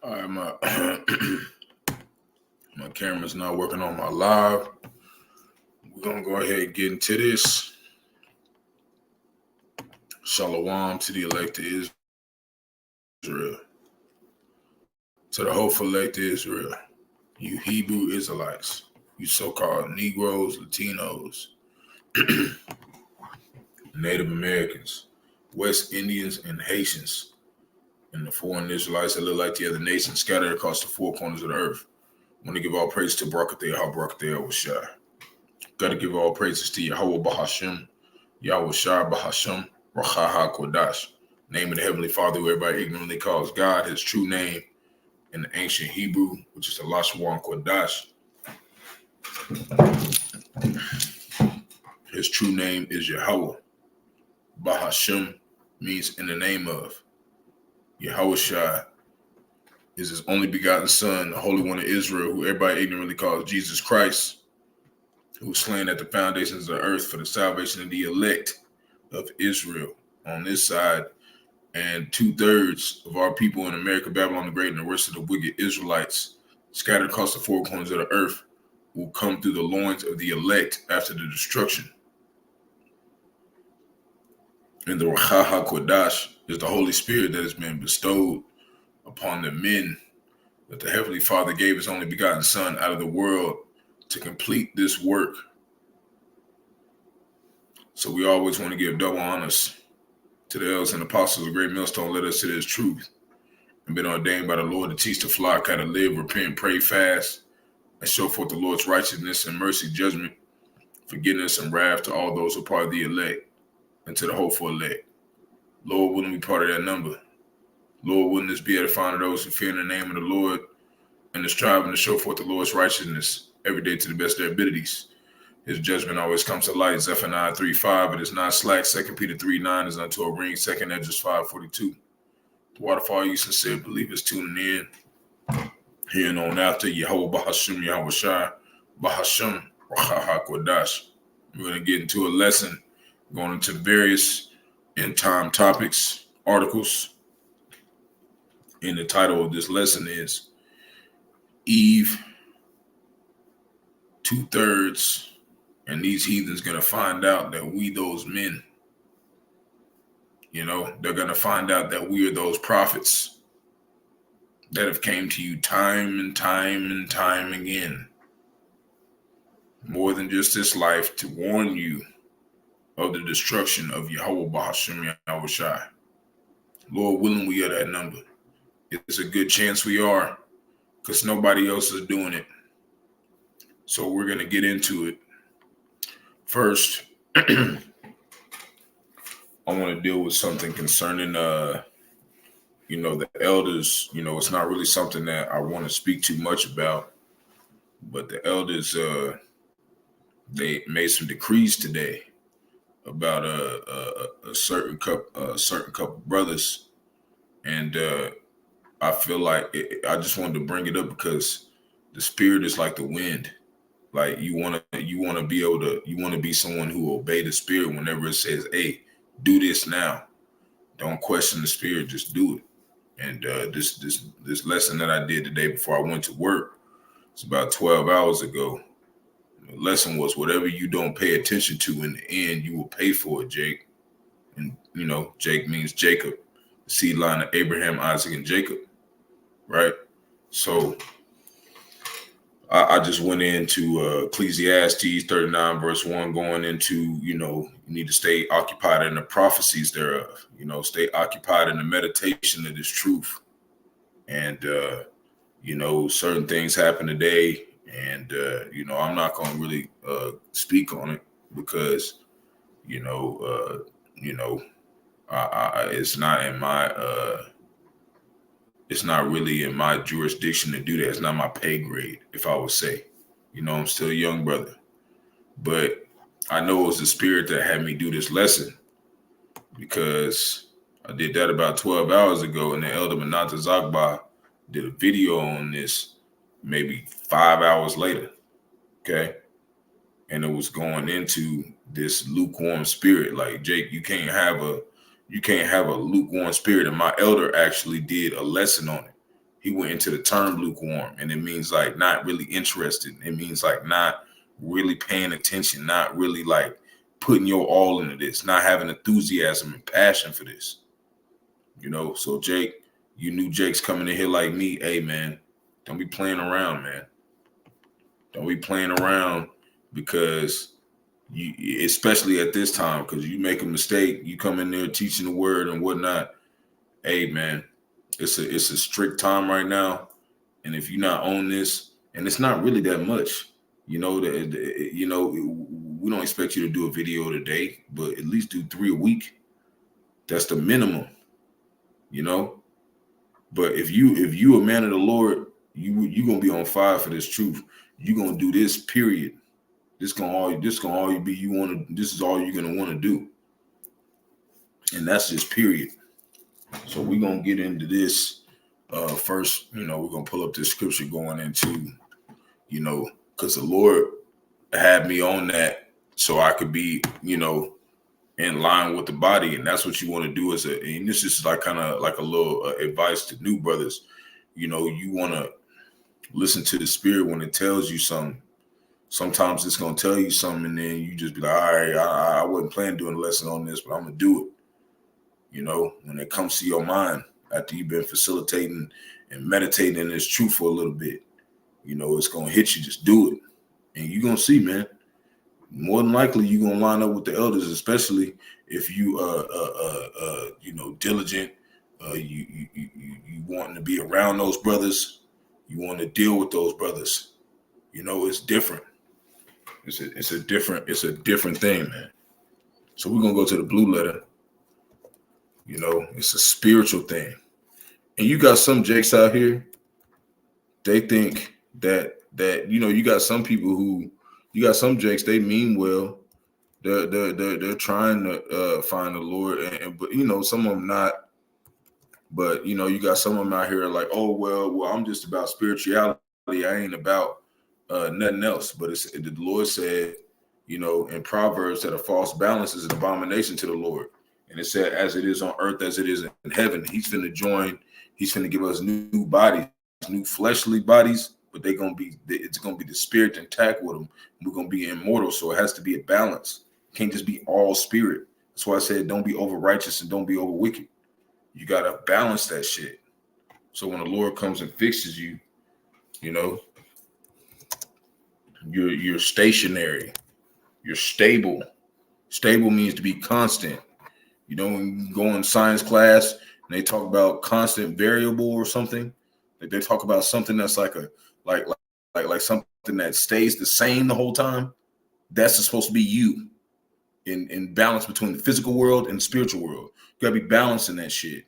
All right, my camera's not working on my live. We're gonna go ahead and get into this. Shalom to the elect of Israel. To the hopeful elect of Israel. You Hebrew Israelites. You so-called Negroes, Latinos, Native Americans, West Indians, and Haitians. And the foreign Israelites that look like the other nations scattered across the four corners of the earth. I want to give all praise to Barak, Yahawashi. Got to give all praises to Yahawah Bahasham, Yahawashi, Bahasham, Rawchaa, Qadash. Name of the Heavenly Father, who everybody ignorantly calls God. His true name in the ancient Hebrew, which is Rawchaa Qadash. His true name is Yahawah. Bahasham means in the name of. Yahawashi is his only begotten son, the Holy One of Israel, who everybody ignorantly calls Jesus Christ. who was slain at the foundations of the earth for the salvation of the elect of Israel on this side, and 2/3 of our people in America, Babylon the Great, and the rest of the wicked Israelites scattered across the four corners of the earth will come through the loins of the elect after the destruction. And the Rawchaa Qadash is the Holy Spirit that has been bestowed upon the men that the Heavenly Father gave his only begotten Son out of the world to complete this work. So we always want to give double honors to the elders and apostles of great millstone led us to this truth and been ordained by the Lord to teach the flock how to live, repent, pray, fast, and show forth the Lord's righteousness and mercy, judgment, forgiveness, and wrath to all those who are part of the elect and to the hopeful elect. Lord, wouldn't we be part of that number? Lord, wouldn't this be edifying to those who fear in the name of the Lord and is striving to show forth the Lord's righteousness every day to the best of their abilities? His judgment always comes to light. Zephaniah 3:5, it is not slack. 2 Peter 3:9 is unto a ring. 2 Esdras 5:42. The waterfall, you sincere believers tuning in. Hearing on after Yahawah, Bahasham, Yahawashi, Bahasham, Qadash. We're going to get into a lesson going into various end time topics, articles. And the title of this lesson is Eve, 2/3. And these heathens going to find out that we those men, they're going to find out that we are those prophets that have came to you time and time and time again, more than just this life, to warn you of the destruction of Yahawah, Bahasham, Yahawashi. Lord willing, we are that number. It's a good chance we are, because nobody else is doing it. So we're going to get into it. First, I want to deal with something concerning, the elders. It's not really something that I want to speak too much about, but the elders, they made some decrees today about a certain couple brothers, and I feel like I just wanted to bring it up because the spirit is like the wind. Like you want to be someone who obey the spirit whenever it says, hey, do this now. Don't question the spirit, just do it. And this lesson that I did today before I went to work, it's about 12 hours ago. The lesson was, whatever you don't pay attention to in the end, you will pay for it, Jake. And, Jake means Jacob, the seed line of Abraham, Isaac, and Jacob, right? So I just went into Ecclesiastes 39 verse 1, going into, you need to stay occupied in the prophecies thereof, stay occupied in the meditation of this truth. And, certain things happen today. And, I'm not going to really speak on it because, it's not in my it's not really in my jurisdiction to do that. It's not my pay grade, if I would say. I'm still a young brother. But I know it was the spirit that had me do this lesson, because I did that about 12 hours ago, and the elder Manata Zagba did a video on this maybe 5 hours later. Okay. And it was going into this lukewarm spirit. Like, Jake, you can't have a lukewarm spirit. And my elder actually did a lesson on it. He went into the term lukewarm, and it means like not really interested. It means like not really paying attention, not really like putting your all into this, not having enthusiasm and passion for this. So Jake, you knew Jake's coming in here like me. Hey, man, don't be playing around, man. Don't be playing around, because you, especially at this time, because you make a mistake, you come in there teaching the word and whatnot. Hey, man, it's a strict time right now, and if you're not on this, and it's not really that much, we don't expect you to do a video today, but at least do 3 a week. That's the minimum, But if you a man of the Lord, you gonna be on fire for this truth. You gonna do this. Period. This is all you be. This is all you're gonna want to do, and that's just period. So we're gonna get into this first. We're gonna pull up this scripture going into, because the Lord had me on that so I could be, in line with the body. And that's what you want to do and this is like kind of like a little advice to new brothers. You want to listen to the spirit when it tells you something. Sometimes it's going to tell you something and then you just be like, all right, I wasn't planning doing a lesson on this, but I'm going to do it. When it comes to your mind after you've been facilitating and meditating in this truth for a little bit, it's going to hit you. Just do it. And you're going to see, man. More than likely, you're gonna line up with the elders, especially if you diligent. You wanting to be around those brothers. You want to deal with those brothers. It's different. It's a different thing, man. So we're gonna go to the blue letter. It's a spiritual thing, and you got some jakes out here. They think that you got some people who. You got some jakes, they mean well. They're trying to find the Lord, but some of them not. But you got some of them out here like, oh well, I'm just about spirituality. I ain't about nothing else. But the Lord said, in Proverbs that a false balance is an abomination to the Lord. And it said, as it is on earth, as it is in heaven. He's finna give us new bodies, new fleshly bodies. But it's gonna be the spirit intact with them. We're gonna be immortal, so it has to be a balance. It can't just be all spirit. That's why I said don't be over righteous and don't be over wicked. You gotta balance that shit. So when the Lord comes and fixes you, you're stationary. You're stable. Stable means to be constant. When you go in science class and they talk about constant variable or something, they talk about something that's like something that stays the same the whole time. That's supposed to be you in balance between the physical world and the spiritual world. You gotta be balancing that shit.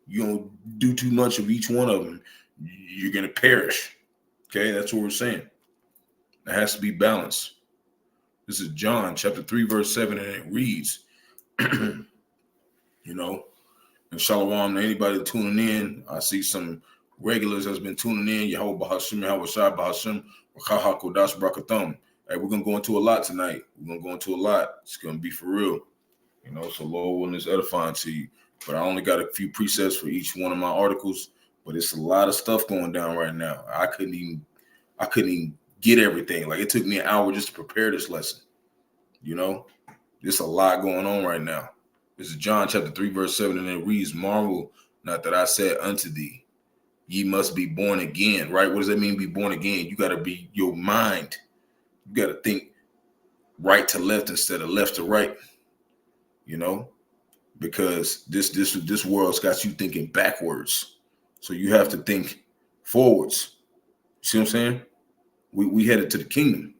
You don't do too much of each one of them, you're gonna perish. Okay, that's what we're saying. It has to be balanced. This is John chapter 3, verse 7, and it reads, and shalom to anybody tuning in. I see some regulars that's been tuning in. Yahawah, Bahasham, Yahawashi, Bahasham, Qadash, Barak, Atham. Hey, we're gonna go into a lot tonight. It's gonna be for real. So Lord willing is edifying to you. But I only got a few precepts for each one of my articles. But it's a lot of stuff going down right now. I couldn't even get everything. Like it took me an hour just to prepare this lesson. There's a lot going on right now. This is John chapter 3, verse 7, and it reads, marvel not that I said unto thee, ye must be born again, right? What does that mean, be born again? You got to be your mind. You got to think right to left instead of left to right, because this world's got you thinking backwards. So you have to think forwards. See what I'm saying? We headed to the kingdom,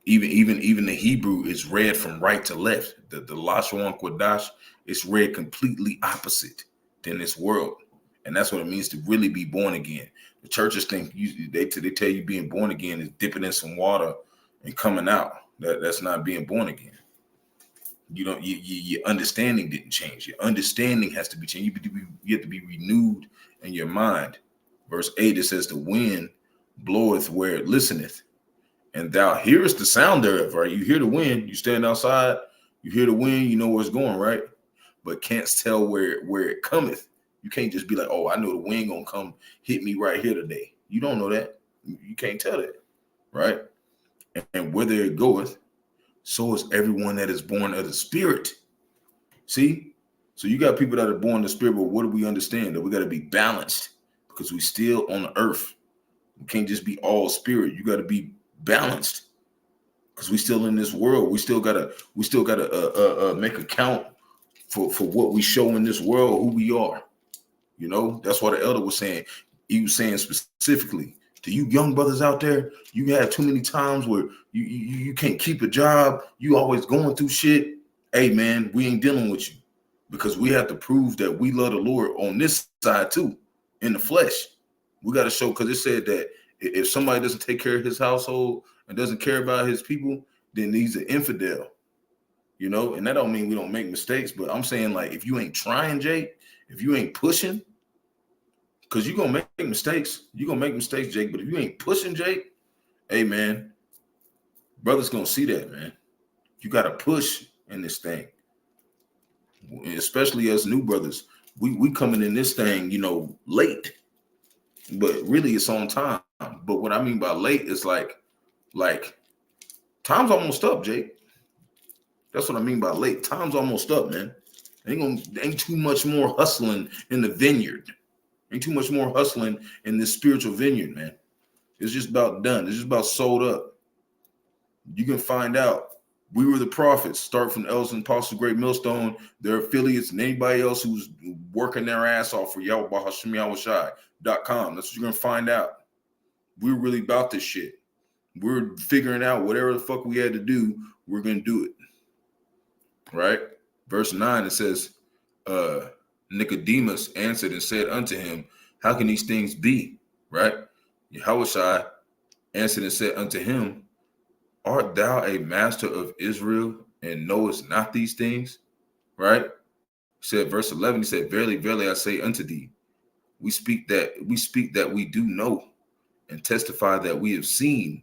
Even the Hebrew is read from right to left. The Rawchaa Qadash is read completely opposite than this world. And that's what it means to really be born again. The churches think they tell you being born again is dipping in some water and coming out. That's not being born again. Your understanding didn't change. Your understanding has to be changed. You have to be renewed in your mind. Verse 8, it says, the wind bloweth where it listeneth, and thou hearest the sound thereof, right? You hear the wind, you stand outside, you hear the wind, you know where it's going, right? But can't tell where it cometh. You can't just be like, oh, I know the wind gonna come hit me right here today. You don't know that. You can't tell that, right? And whither it goeth, so is everyone that is born of the Spirit. See? So you got people that are born of the Spirit, but what do we understand? That we got to be balanced because we still on the earth. We can't just be all spirit. You got to be balanced because we still in this world. We still gotta make account for what we show in this world, who we are. That's why the elder was saying. He was saying specifically to you young brothers out there, you have too many times where you can't keep a job. You always going through shit. Hey man, we ain't dealing with you because we have to prove that we love the Lord on this side too, in the flesh. We got to show, because it said that if somebody doesn't take care of his household and doesn't care about his people, then he's an infidel. And that don't mean we don't make mistakes, but I'm saying, like, if you ain't trying, Jake, if you ain't pushing, because you're gonna make mistakes, Jake. But if you ain't pushing, Jake, Hey, man, brothers gonna see that, man. You got to push in this thing, especially us new brothers. We coming in this thing, late, but really it's on time. But what I mean by late is like time's almost up, Jake. That's what I mean by late. Time's almost up, man. Ain't too much more hustling in the vineyard. Ain't too much more hustling in this spiritual vineyard, man. It's just about done. It's just about sold up. You can find out. We were the prophets. Start from elders and apostles, Great Millstone, their affiliates, and anybody else who's working their ass off for Bahasham Yahawashi.com. That's what you're gonna find out. We're really about this shit. We're figuring out whatever the fuck we had to do. We're gonna do it. Right? Verse 9, it says, Nicodemus answered and said unto him, how can these things be? Right? Yahawashi answered and said unto him, art thou a master of Israel and knowest not these things? Right? He said, verse 11, he said, verily, verily, I say unto thee, we speak that we do know and testify that we have seen,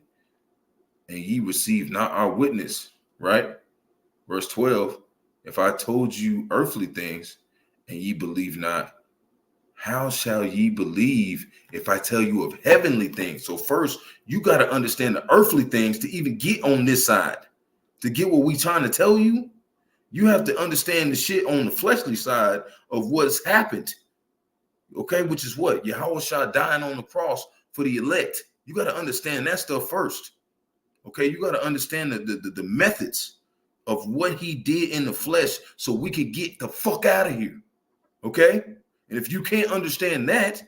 and ye receive not our witness. Right? Verse 12, if I told you earthly things and ye believe not, how shall ye believe if I tell you of heavenly things? So first, you got to understand the earthly things to even get on this side. To get what we trying to tell you, you have to understand the shit on the fleshly side of what's happened. Okay, which is what? Yahawashi dying on the cross for the elect. You got to understand that stuff first. Okay, you got to understand the methods of what he did in the flesh so we could get the fuck out of here. Okay? And if you can't understand that,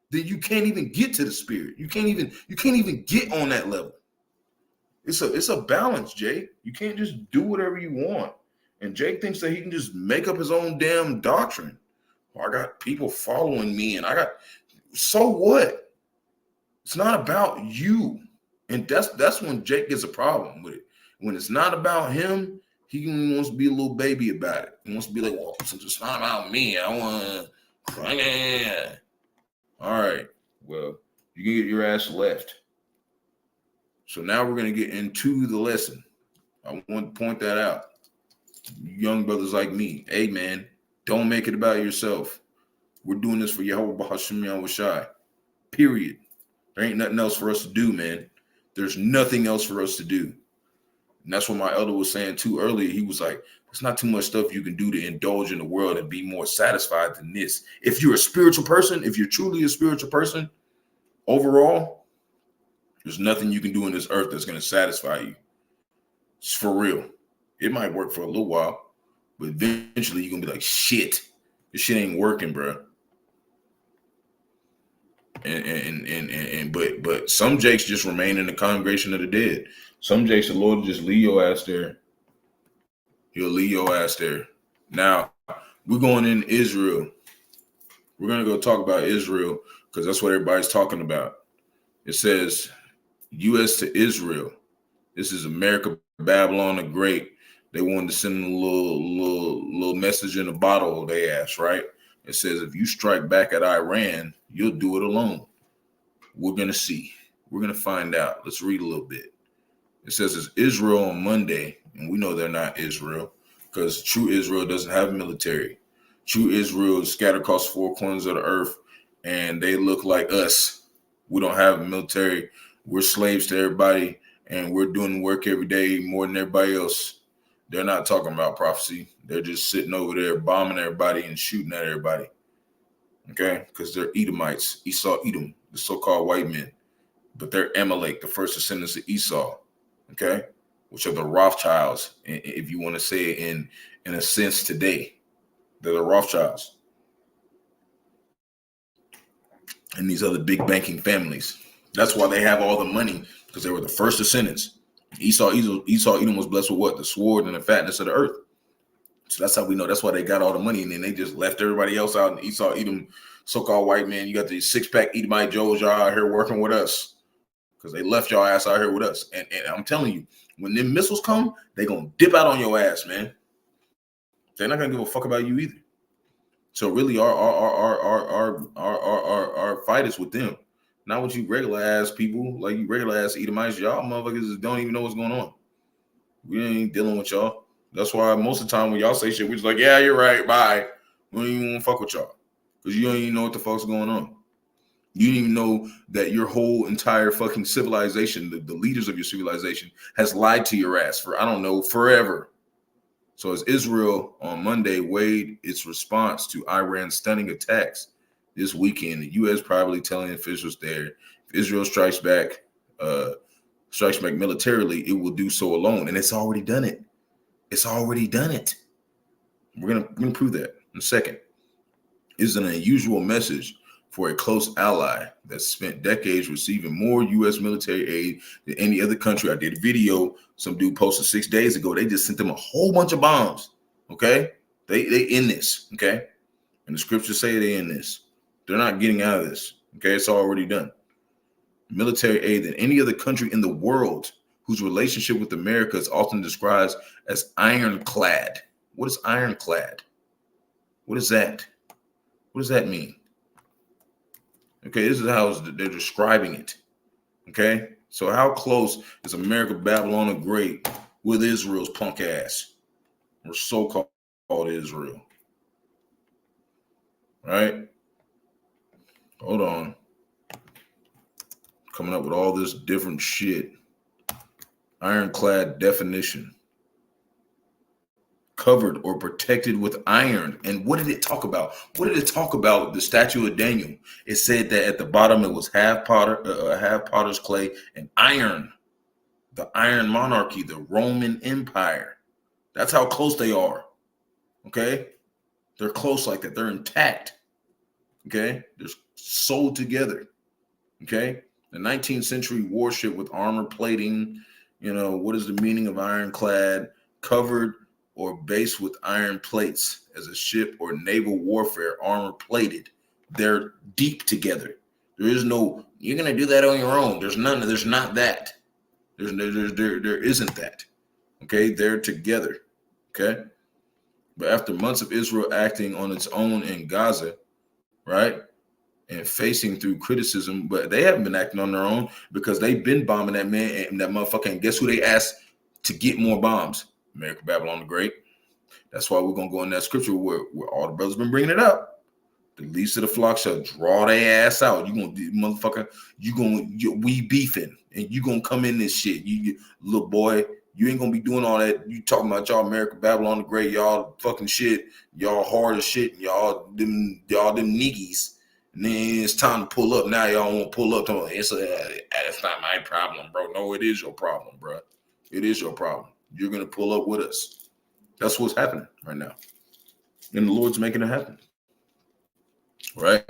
then you can't even get to the spirit. You can't even get on that level. It's a balance, Jake. You can't just do whatever you want. And Jake thinks that he can just make up his own damn doctrine. I got people following me, and so what? It's not about you. And that's when Jake gets a problem with it. When it's not about him, he wants to be a little baby about it. He wants to be like, well, since it's not about me, I want to. All right. Well, you can get your ass left. So now we're going to get into the lesson. I want to point that out. Young brothers like me, hey, man, don't make it about yourself. We're doing this for Yahawah Bahasham Yahawashi. Period. There ain't nothing else for us to do, man. There's nothing else for us to do. And that's what my elder was saying too earlier. He was like, there's not too much stuff you can do to indulge in the world and be more satisfied than this. If you're a spiritual person, if you're truly a spiritual person, overall, there's nothing you can do in this earth that's going to satisfy you. It's for real. It might work for a little while, but eventually you're going to be like, shit, this shit ain't working, bro. But some jakes just remain in the congregation of the dead. Some jakes, the Lord will just leave your ass there. He'll leave your ass there. Now, we're going in Israel. We're going to go talk about Israel because that's what everybody's talking about. It says, U.S. to Israel. This is America, Babylon the Great. They wanted to send a little message in a bottle, they asked, right? It says, if you strike back at Iran, you'll do it alone. We're going to see. We're going to find out. Let's read a little bit. It says it's Israel on Monday, and we know they're not Israel because true Israel doesn't have a military. True Israel is scattered across four corners of the earth, and they look like us. We don't have a military. We're slaves to everybody, and we're doing work every day more than everybody else. They're not talking about prophecy. They're just sitting over there bombing everybody and shooting at everybody. Okay? Because they're Edomites. Esau, Edom, the so-called white men. But they're Amalek, the first descendants of Esau. Okay? Which are the Rothschilds, if you want to say it in a sense today. They're the Rothschilds. And these other big banking families. That's why they have all the money, because they were the first descendants. Esau, Edom was blessed with what? The sword and the fatness of the earth. So that's how we know. That's why they got all the money, and then they just left everybody else out. And Esau, Edom, so-called white man, you got these six-pack Edomite Joes, y'all out here working with us because they left y'all ass out here with us. And I'm telling you, when them missiles come, they gonna dip out on your ass, man. They're not gonna give a fuck about you either. So really, our fight is with them. Not what you regular ass people, like you regular ass Edomites. Y'all motherfuckers don't even know what's going on. We ain't dealing with y'all. That's why most of the time when y'all say shit, we just like, yeah, you're right, bye. We don't even want to fuck with y'all. Because you don't even know what the fuck's going on. You didn't even know that your whole entire fucking civilization, the leaders of your civilization, has lied to your ass for, I don't know, forever. So as Israel on Monday weighed its response to Iran's stunning attacks this weekend, the U.S. probably telling officials there, if Israel strikes back militarily, it will do so alone. And it's already done it. It's already done it. We're gonna prove that in a second. Is an unusual message for a close ally that spent decades receiving more U.S. military aid than any other country. I did a video. Some dude posted 6 days ago. They just sent them a whole bunch of bombs. Okay, they in this. Okay, and the scriptures say they in this. They're not getting out of this. Okay, it's already done. Military aid than any other country in the world, whose relationship with America is often described as ironclad. What is ironclad? What is that? What does that mean? Okay, this is how they're describing it. Okay, so how close is America, Babylon the Great with Israel's punk ass, or so-called Israel? Right? Hold on. Coming up with all this different shit. Ironclad definition. Covered or protected with iron. And what did it talk about? What did it talk about? The statue of Daniel. It said that at the bottom it was half potter's clay and iron. The Iron Monarchy, the Roman Empire. That's how close they are. Okay? They're close like that. They're intact. Okay? They're sewed together. Okay? The 19th century warship with armor plating. You know, what is the meaning of ironclad? Covered or based with iron plates as a ship or naval warfare, armor plated. They're deep together. There is no, you're going to do that on your own. There's not that. There isn't that. Okay, they're together. Okay, but after months of Israel acting on its own in Gaza, right, and facing through criticism, but they haven't been acting on their own because they've been bombing that man and that motherfucker. And guess who they asked to get more bombs? America, Babylon the Great. That's why we're gonna go in that scripture where all the brothers been bringing it up. The least of the flock shall draw their ass out. You gonna motherfucker, we beefing, and you gonna come in this shit. You little boy, you ain't gonna be doing all that. You talking about y'all America, Babylon the Great, y'all fucking shit, y'all hard as shit, y'all them niggies. And then it's time to pull up. Now y'all won't pull up. It's not my problem, bro. No, it is your problem, bro. It is your problem. You're gonna pull up with us. That's what's happening right now, and the Lord's making it happen. Right.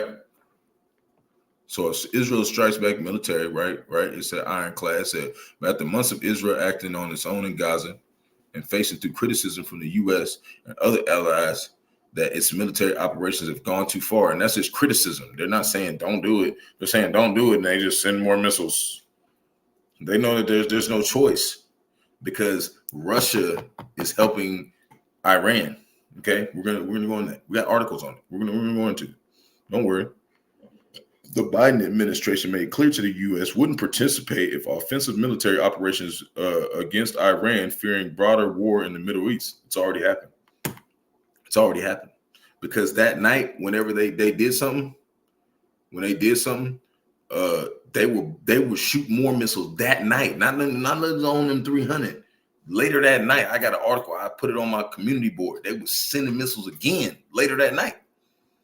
So Israel strikes back military, right? It said ironclad. It said, after months of Israel acting on its own in Gaza and facing through criticism from the U.S. and other allies that its military operations have gone too far. And that's just criticism. They're not saying don't do it. They're saying don't do it, and they just send more missiles. They know that there's no choice because Russia is helping Iran. Okay, we're gonna go on that. We got articles on it. We're gonna go into it. Don't worry. The Biden administration made clear to the U.S. wouldn't participate if offensive military operations against Iran, fearing broader war in the Middle East. It's already happened. It's already happened. Because that night, whenever they did something, they would shoot more missiles that night. Not on them 300. Later that night, I got an article. I put it on my community board. They were sending missiles again later that night.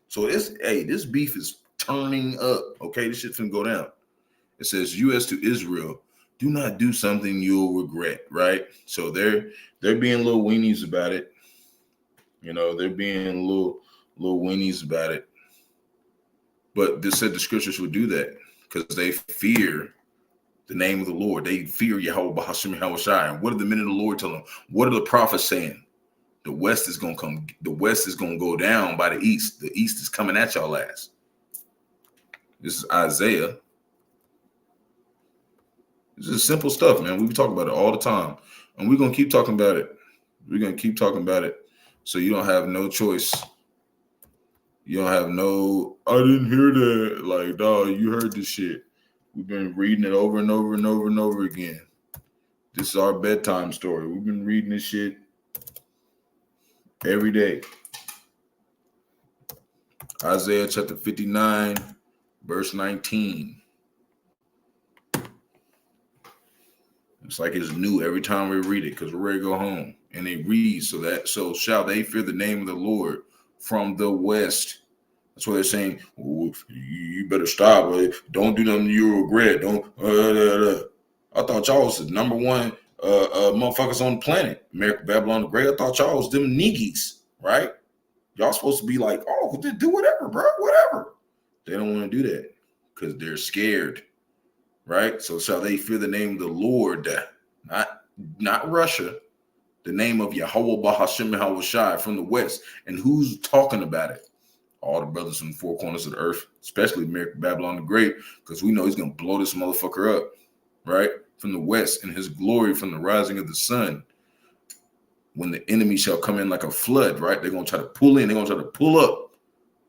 So this beef is turning up. Okay, this shit's gonna go down. It says U.S. to Israel, do not do something you'll regret, right? So they're being little weenies about it. You know, they're being little weenies about it. But this said the scriptures would do that because they fear the name of the Lord. They fear Yahawah, Bahasham, Yahawashi. And what did the men of the Lord tell them? What are the prophets saying? The West is gonna come. The West is gonna go down by the East. The East is coming at y'all ass. This is Isaiah. This is simple stuff, man. We talk about it all the time, and we're gonna keep talking about it. We're gonna keep talking about it. So you don't have no choice. You don't have no. I didn't hear that. Like, dog, you heard this shit. We've been reading it over and over and over and over again. This is our bedtime story. We've been reading this shit every day. Isaiah chapter 59, verse 19. It's like it's new every time we read it because we're ready to go home. And it reads, so shall they fear the name of the Lord from the west. That's why they're saying, oh, you better stop. Don't do nothing you'll regret. Don't. I thought y'all was the number one motherfuckers on the planet. America, Babylon the Great. I thought y'all was them niggies, right? Y'all supposed to be like, oh, do whatever, bro, whatever. They don't want to do that because they're scared, right? So shall they fear the name of the Lord, not Russia, the name of Yahawah, Bahasham, Yahawashi from the west. And who's talking about it? All the brothers from the four corners of the earth, especially America, Babylon the Great, because we know he's going to blow this motherfucker up, right? From the west, and his glory from the rising of the sun. When the enemy shall come in like a flood, right? They're going to try to pull in. They're going to try to pull up,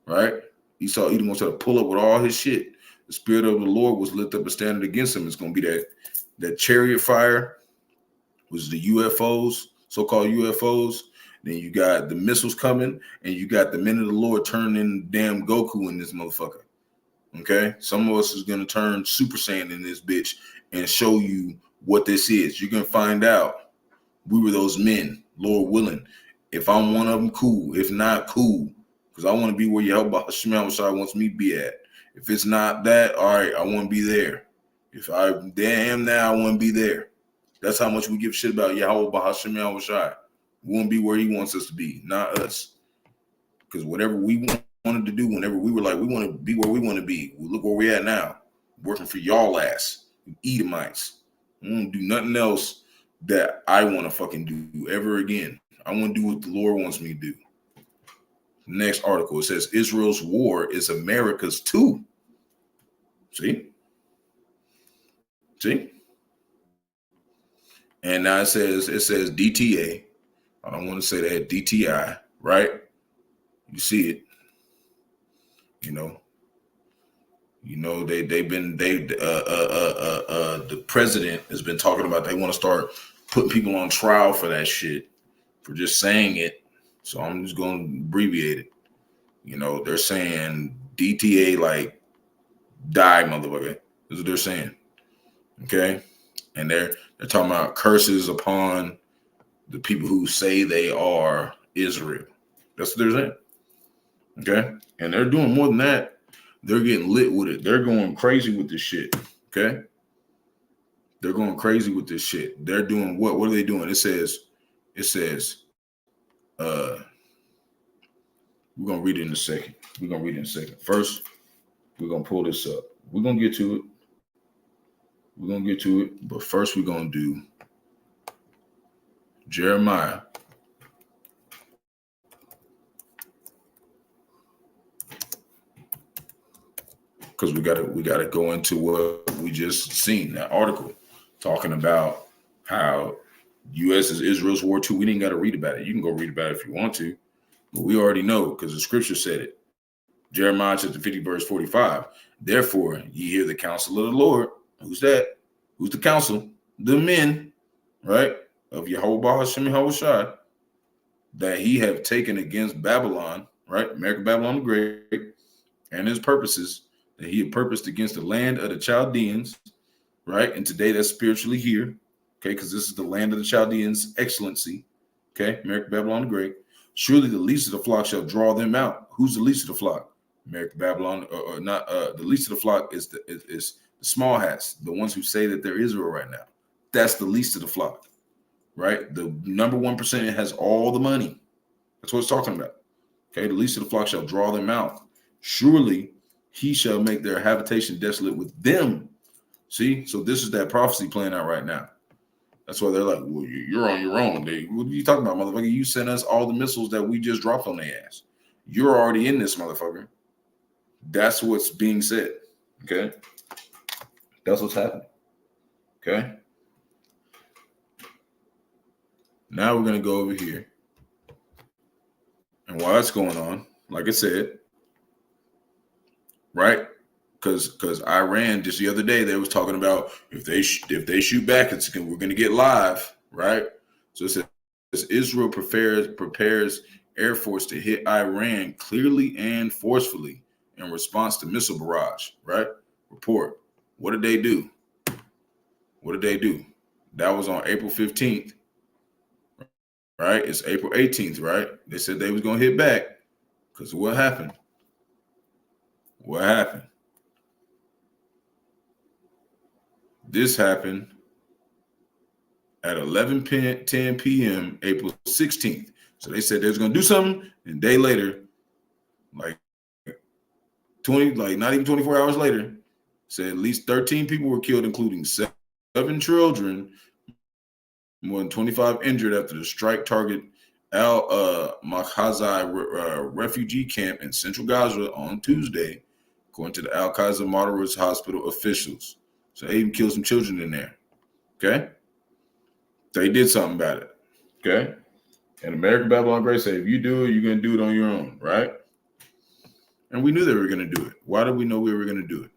right? Esau Edom going to try to pull up with all his shit. The spirit of the Lord was lifted up a standard against him. It's going to be that chariot fire, was the UFOs, so-called UFOs. Then you got the missiles coming, and you got the men of the Lord turning damn Goku in this motherfucker. Okay? Some of us is going to turn Super Saiyan in this bitch and show you what this is. You're going to find out we were those men, Lord willing. If I'm one of them, cool. If not, cool. Because I want to be where Yahawashi wants me to be at. If it's not that, all right, I want to be there. If I am now, I want to be there. That's how much we give shit about Yahawah, Bahasham, Yahawashi. We want to be where he wants us to be, not us. Because whatever we wanted to do, whenever we were like, we want to be where we want to be. Look where we at now. Working for y'all ass, Edomites. I don't do nothing else that I want to fucking do ever again. I want to do what the Lord wants me to do. Next article, it says Israel's war is America's too. See? And now it says DTA. I don't want to say that, DTI, right? You see it. The president has been talking about they want to start putting people on trial for that shit, for just saying it. So I'm just going to abbreviate it. They're saying DTA, like, die, motherfucker. This is what they're saying. Okay? And they're talking about curses upon the people who say they are Israel. That's what they're saying. Okay? And they're doing more than that. They're getting lit with it. They're going crazy with this shit. Okay? They're going crazy with this shit. They're doing what? What are they doing? It says, we're going to read it in a second. First, we're going to pull this up. We're going to get to it. But first, we're going to do Jeremiah. Because we gotta go into what we just seen, that article talking about how U.S. is Israel's war too. We didn't got to read about it. You can go read about it if you want to, but we already know because the scripture said it. Jeremiah chapter 50 verse 45. Therefore, ye hear the counsel of the Lord. Who's that? Who's the counsel? The men, right, of Yahawah, Bahasham, Yahawashi, that he have taken against Babylon, right, America, Babylon the Great, and his purposes that he had purposed against the land of the Chaldeans, right? And today that's spiritually here, okay, because this is the land of the Chaldeans' excellency, okay, America, Babylon the Great. Surely the least of the flock shall draw them out. Who's the least of the flock? America, Babylon, or not? The least of the flock is the small hats, the ones who say that they're Israel right now. That's the least of the flock, right? The number 1% has all the money. That's what it's talking about. Okay, the least of the flock shall draw them out. Surely he shall make their habitation desolate with them. See, so this is that prophecy playing out right now. That's why they're like, well, you're on your own. What are you talking about, motherfucker? You sent us all the missiles that we just dropped on their ass. You're already in this, motherfucker. That's what's being said. Okay, that's what's happening. Okay, now we're gonna go over here, and while that's going on, like I said, right, Because Iran just the other day they was talking about if they shoot back, we're going to get live, right? So it says Israel prepares Air Force to hit Iran clearly and forcefully in response to missile barrage, right? Report. What did they do? What did they do? That was on April 15th, right? It's April 18th, right? They said they was going to hit back because what happened? What happened? This happened at 11:10 p.m. April 16th. So they said they was going to do something, and a day later, like not even 24 hours later, said at least 13 people were killed, including 7 children, more than 25 injured after the strike target Al-Makhazai refugee camp in central Gaza on Tuesday, according to the Al-Qaeda Martyrs Hospital officials. So they even killed some children in there. Okay? They did something about it. Okay? And American Babylon Grace said, if you do it, you're going to do it on your own, right? And we knew they were going to do it. Why did we know we were going to do it?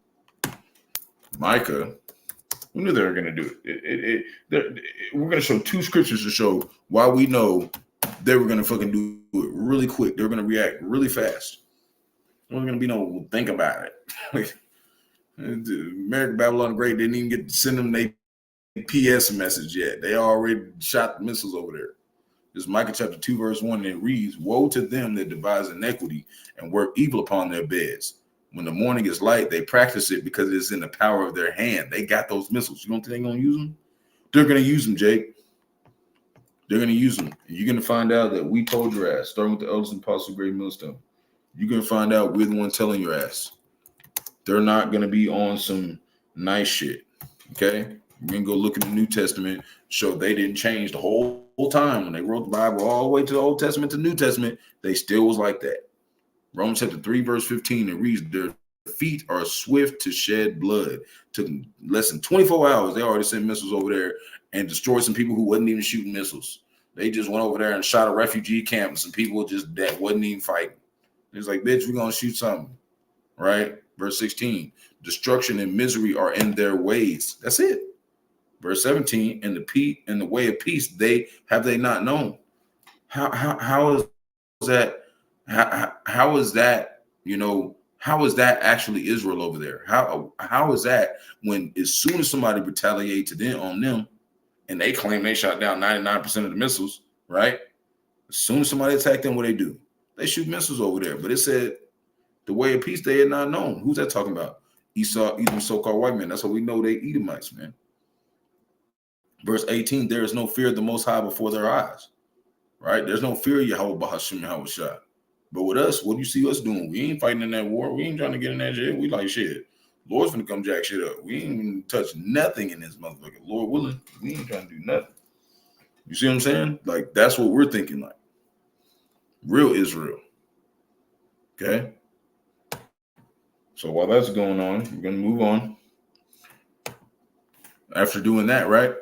Micah, we knew they were going to do it. We're going to show 2 scriptures to show why we know they were going to fucking do it really quick. They were going to react really fast. There wasn't going to be no think about it. American Babylon Great didn't even get to send them their PS message yet. They already shot the missiles over there. This is Micah chapter 2, verse 1, and it reads, woe to them that devise iniquity and work evil upon their beds. When the morning is light, they practice it because it is in the power of their hand. They got those missiles. You don't think they're going to use them? They're going to use them, Jake. They're going to use them. And you're going to find out that we told your ass, starting with the elders and apostles of Great Millstone. You're going to find out we're the one telling your ass. They're not going to be on some nice shit. Okay? We're going to go look at the New Testament, show they didn't change the whole time. When they wrote the Bible all the way to the Old Testament to the New Testament, they still was like that. Romans chapter 3, verse 15, it reads, their feet are swift to shed blood. Took less than 24 hours. They already sent missiles over there and destroyed some people who wasn't even shooting missiles. They just went over there and shot a refugee camp and some people just that wasn't even fighting. It's like, bitch, we're going to shoot something, right? Verse 16, destruction and misery are in their ways. That's it. Verse 17, in the way of peace, they not known. How is that? How is that? How is that actually Israel over there? How is that when as soon as somebody retaliates to them on them, and they claim they shot down 99% of the missiles, right? As soon as somebody attacked them, what they do? They shoot missiles over there. But it said the way of peace they had not known. Who's that talking about? Esau, Edom, so-called white men. That's how we know they Edomites, man. Verse 18, there is no fear of the Most High before their eyes, right? There's no fear of Yahawah, Bahasham, Yahawashi. But with us, what do you see us doing? We ain't fighting in that war. We ain't trying to get in that shit. We like shit. Lord's gonna come jack shit up. We ain't even touch nothing in this motherfucker. Lord willing, we ain't trying to do nothing. You see what I'm saying? Like, that's what we're thinking like. Real Israel. Okay? So while that's going on, we're going to move on. After doing that, right?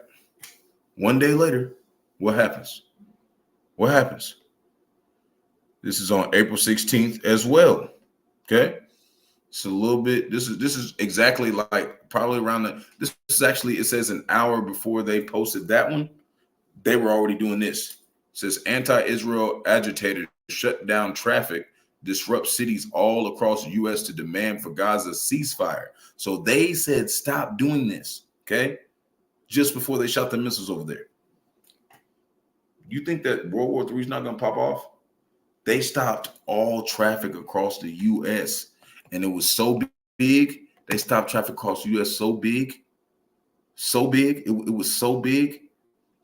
One day later, what happens? What happens? This is on April 16th as well. Okay? It's a little bit, this is exactly like probably around this is actually, it says an hour before they posted that one. They were already doing this. It says anti-Israel agitators shut down traffic, disrupt cities all across the U.S. to demand for Gaza ceasefire. So they said, stop doing this, okay? Just before they shot the missiles over there. You think that World War III is not going to pop off? They stopped all traffic across the U.S. And it was so big. They stopped traffic across the U.S. so big. It was so big.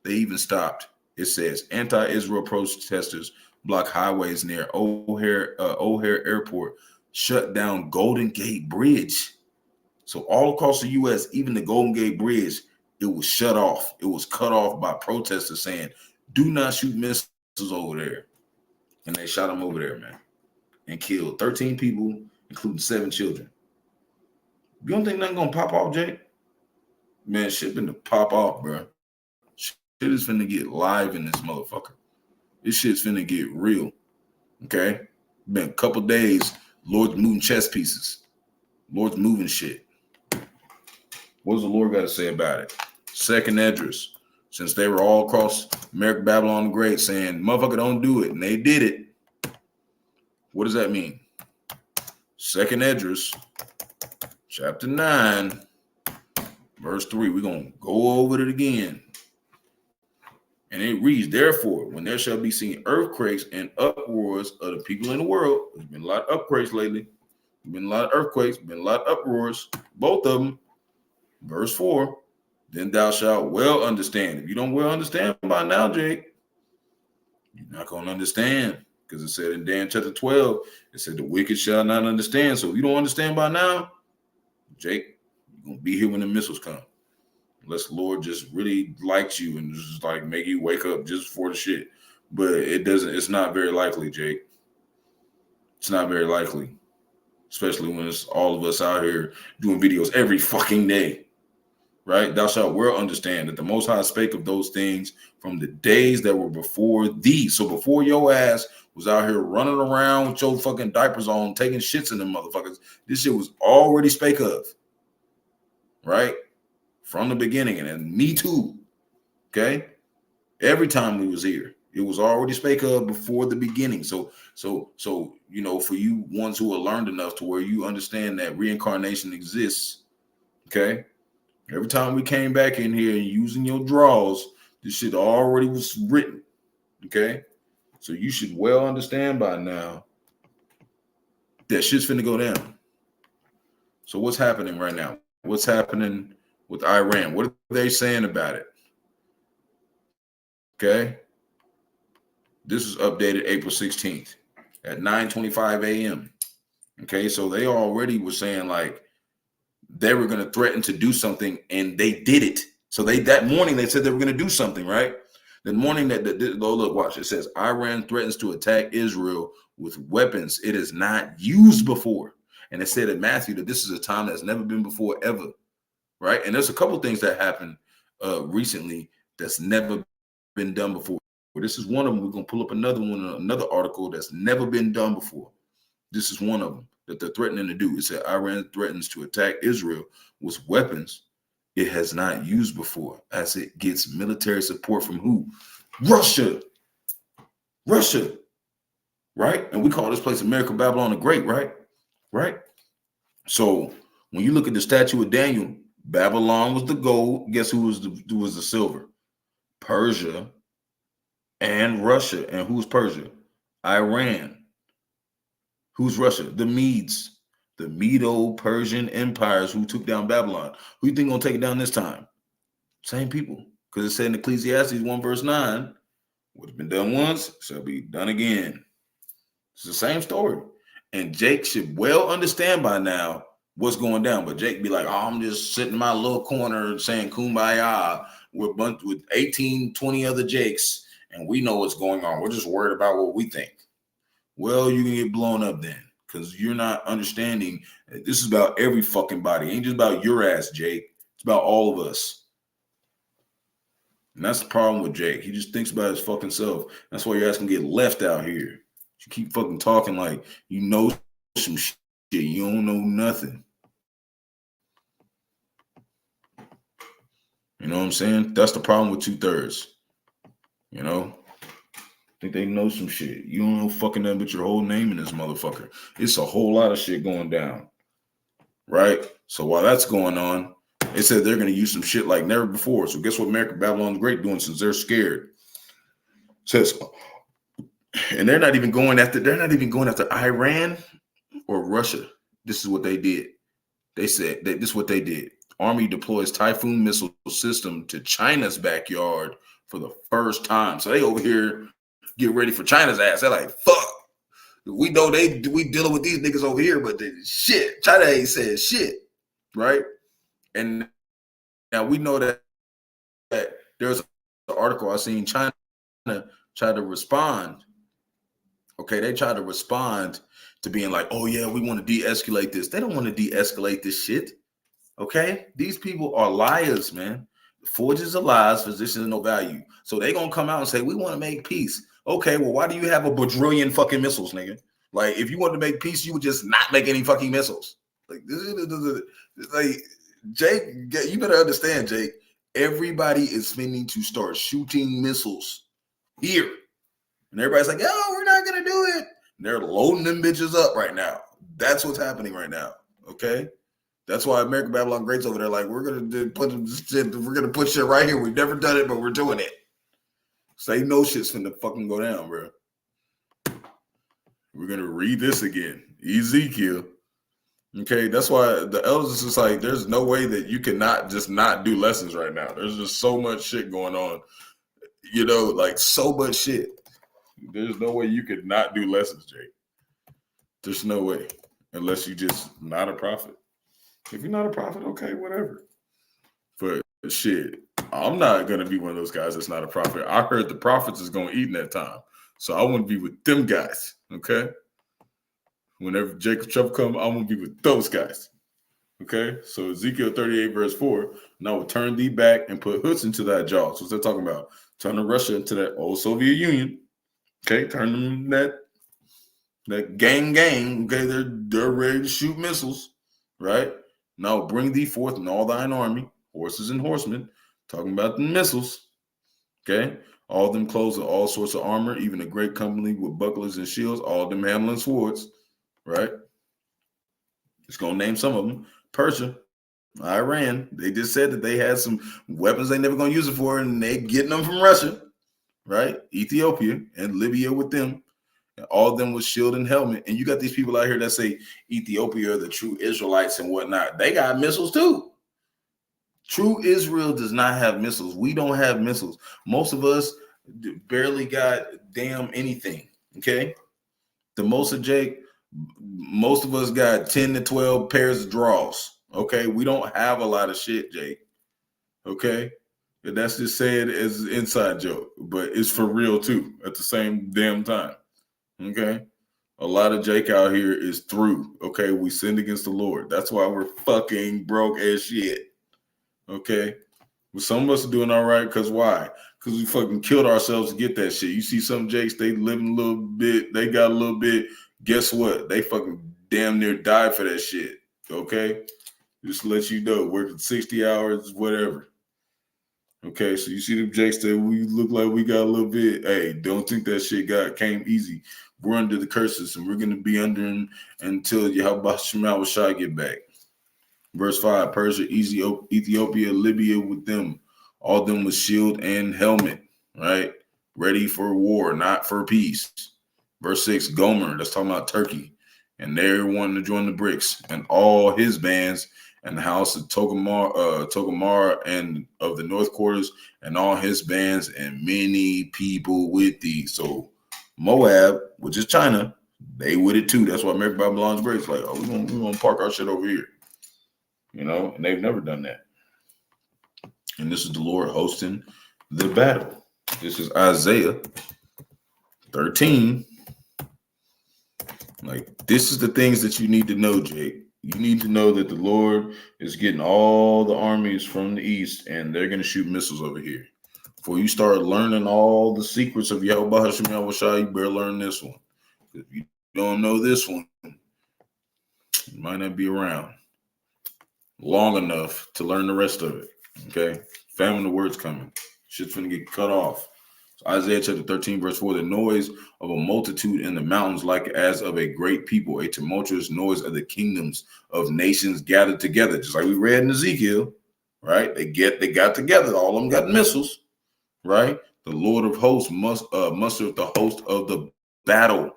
They even stopped. It says anti-Israel protesters block highways near O'Hare Airport, shut down Golden Gate Bridge. So all across the U.S., even the Golden Gate Bridge, it was shut off. It was cut off by protesters saying, do not shoot missiles over there. And they shot them over there, man, and killed 13 people, including 7 children. You don't think nothing gonna pop off, Jake? Man, shit finna pop off, bro. Shit is finna get live in this motherfucker. This shit's finna get real. Okay? Been a couple days, Lord's moving chess pieces. Lord's moving shit. What does the Lord got to say about it? Second Esdras, since they were all across America, Babylon the Great, saying, motherfucker, don't do it. And they did it. What does that mean? Second Esdras, chapter 9, verse 3. We're going to go over it again. And it reads, therefore, when there shall be seen earthquakes and uproars of the people in the world, there's been a lot of earthquakes lately. There's been a lot of earthquakes, been a lot of uproars, both of them. Verse 4, then thou shalt well understand. If you don't well understand by now, Jake, you're not going to understand. Because it said in Dan chapter 12, it said the wicked shall not understand. So if you don't understand by now, Jake, you're going to be here when the missiles come. Unless the Lord just really likes you and just like make you wake up just for the shit. But it's not very likely, Jake. It's not very likely. Especially when it's all of us out here doing videos every fucking day. Right? Thou shalt well understand that the Most High spake of those things from the days that were before thee. So before your ass was out here running around with your fucking diapers on, taking shits in them motherfuckers, this shit was already spake of. Right? From the beginning. And me too. Okay? Every time we was here, it was already spake of before the beginning. So, you know, for you ones who are learned enough to where you understand that reincarnation exists, okay? Every time we came back in here and using your draws, this shit already was written, okay? So you should well understand by now that shit's finna go down. So what's happening right now? What's happening with Iran? What are they saying about it? Okay? This is updated April 16th at 9:25 a.m. Okay, so they already were saying like they were going to threaten to do something, and they did it. So that morning they said they were going to do something, right? The morning look, watch. It says Iran threatens to attack Israel with weapons it has not used before, and it said in Matthew that this is a time that's never been before ever, right? And there's a couple things that happened recently that's never been done before. This is one of them. We're gonna pull up another one, another article that's never been done before. This is one of them that they're threatening to do. It said Iran threatens to attack Israel with weapons it has not used before as it gets military support from who? Russia, right? And we call this place America, Babylon the Great, right? So when you look at the statue of Daniel, Babylon was the gold. Guess who was the silver? Persia and Russia. And who's Persia? Iran. Who's Russia? The Medes, the Medo-Persian empires who took down Babylon. Who you think gonna take it down this time? Same people. Because it said in Ecclesiastes 1 verse 9, what has been done once shall be done again. It's the same story. And Jake should well understand by now what's going down. But Jake be like, oh, I'm just sitting in my little corner saying kumbaya with 18, 20 other Jakes, and we know what's going on. We're just worried about what we think. Well, you can get blown up then because you're not understanding. This is about every fucking body. It ain't just about your ass, Jake. It's about all of us. And that's the problem with Jake. He just thinks about his fucking self. That's why your ass can get left out here. You keep fucking talking like you know some shit. You don't know nothing. You know what I'm saying? That's the problem with 2/3. You know? Think they know some shit. You don't know fucking nothing but your whole name in this motherfucker. It's a whole lot of shit going down. Right? So while that's going on, they said they're going to use some shit like never before. So guess what America, Babylon the Great doing since they're scared? Says, and they're not even going after Iran or Russia. This is what they did. They said that this is what they did. Army deploys Typhoon missile system to China's backyard for the first time. So they over here get ready for China's ass. They're like, fuck. We know we dealing with these niggas over here, but shit, China ain't said shit, right? And now we know that there's an article I seen China try to respond. Okay, they try to respond to being like, oh yeah, we want to de-escalate this. They don't want to de-escalate this shit. Okay, these people are liars, man. Forges of lies, physicians of no value. So they gonna come out and say we want to make peace. Okay, well, why do you have a bajillion fucking missiles, nigga? Like, if you wanted to make peace, you would just not make any fucking missiles. Like this is like Jake. You better understand, Jake. Everybody is finna to start shooting missiles here, and everybody's like, "Oh, we're not gonna do it." And they're loading them bitches up right now. That's what's happening right now. Okay, that's why American Babylon Greats over there, like, we're gonna put shit right here. We've never done it, but we're doing it. Say no shit's finna fucking go down, bro. We're gonna read this again, Ezekiel. Okay, that's why the elders is just like, there's no way that you cannot just not do lessons right now. There's just so much shit going on, like so much shit. There's no way you could not do lessons, Jake. There's no way, unless you just not a prophet. If you're not a prophet, okay, whatever. But shit, I'm not gonna be one of those guys that's not a prophet. I heard the prophets is gonna eat in that time, so I want to be with them guys. Okay. Whenever Jacob trouble come, I'm going to be with those guys. Okay? So Ezekiel 38, verse 4, and I will turn thee back and put hoods into thy jaws. What's that talking about? Turning Russia into that old Soviet Union. Okay? Turn them that gang. Okay? They're ready to shoot missiles. Right? Now bring thee forth in all thine army, horses and horsemen. Talking about the missiles. Okay? All them clothes with all sorts of armor, even a great company with bucklers and shields, all of them handling swords. Right? It's going to name some of them. Persia, Iran. They just said that they had some weapons they never going to use it for, and they getting them from Russia. Right? Ethiopia and Libya with them. And all of them with shield and helmet. And you got these people out here that say Ethiopia are the true Israelites and whatnot. They got missiles too. True Israel does not have missiles. We don't have missiles. Most of us barely got damn anything. Okay? The most of Jake, most of us got 10 to 12 pairs of draws. Okay. We don't have a lot of shit, Jake. Okay. And that's just said as an inside joke, but it's for real too at the same damn time. Okay. A lot of Jake out here is through. Okay. We sinned against the Lord. That's why we're fucking broke as shit. Okay. Well, some of us are doing all right because why? Because we fucking killed ourselves to get that shit. You see some Jakes, they living a little bit, they got a little bit. Guess what? They fucking damn near died for that shit. Okay? Just to let you know, working 60 hours, whatever. Okay, so you see them Jakes that we look like we got a little bit. Hey, don't think that shit came easy. We're under the curses, and we're going to be under them until Yahawashi get back. Verse 5, Persia, Ethiopia, Libya with them. All of them with shield and helmet, right? Ready for war, not for peace. Verse 6, Gomer, that's talking about Turkey. And they're wanting to join the BRICS. And all his bands and the house of Togarmah and of the North Quarters and all his bands and many people with thee. So Moab, which is China, they with it too. That's why American Babylon's great. Like, oh, we're gonna park our shit over here. And they've never done that. And this is the Lord hosting the battle. This is Isaiah 13. Like, this is the things that you need to know, Jake. You need to know that the Lord is getting all the armies from the east, and they're going to shoot missiles over here. Before you start learning all the secrets of Bahasham, Yahawashi, you better learn this one. If you don't know this one, you might not be around long enough to learn the rest of it. Okay? Famine, the word's coming. Shit's finna get cut off. So Isaiah chapter 13, verse 4, the noise of a multitude in the mountains like as of a great people, a tumultuous noise of the kingdoms of nations gathered together. Just like we read in Ezekiel, right? They got together. All of them got missiles, right? The Lord of hosts mustered the host of the battle.